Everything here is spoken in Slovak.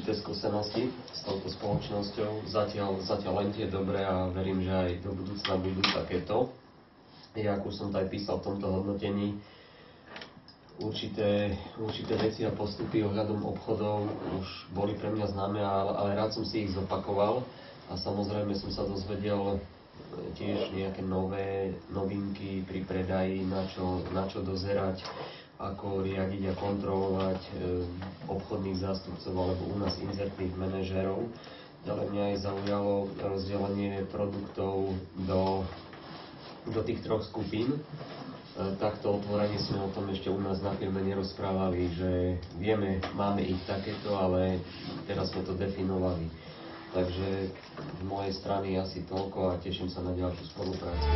určité skúsenosti s touto spoločnosťou. Zatiaľ len tie dobré a verím, že aj do budúcna budú takéto. Ja, ako som to aj písal v tomto hodnotení, určité veci a postupy ohľadom obchodov už boli pre mňa známe, ale rád som si ich zopakoval a samozrejme som sa dozvedel tiež nejaké novinky pri predaji, na čo dozerať, ako riadiť a kontrolovať obchodných zástupcov alebo u nás inzertných manažérov. Ďalej mňa aj zaujalo rozdelenie produktov do tých troch skupín. Takto otvorene sme o tom ešte u nás na firme nerozprávali, že vieme, máme ich takéto, ale teraz sme to definovali. Takže z mojej strany asi toľko a teším sa na ďalšiu spoluprácu.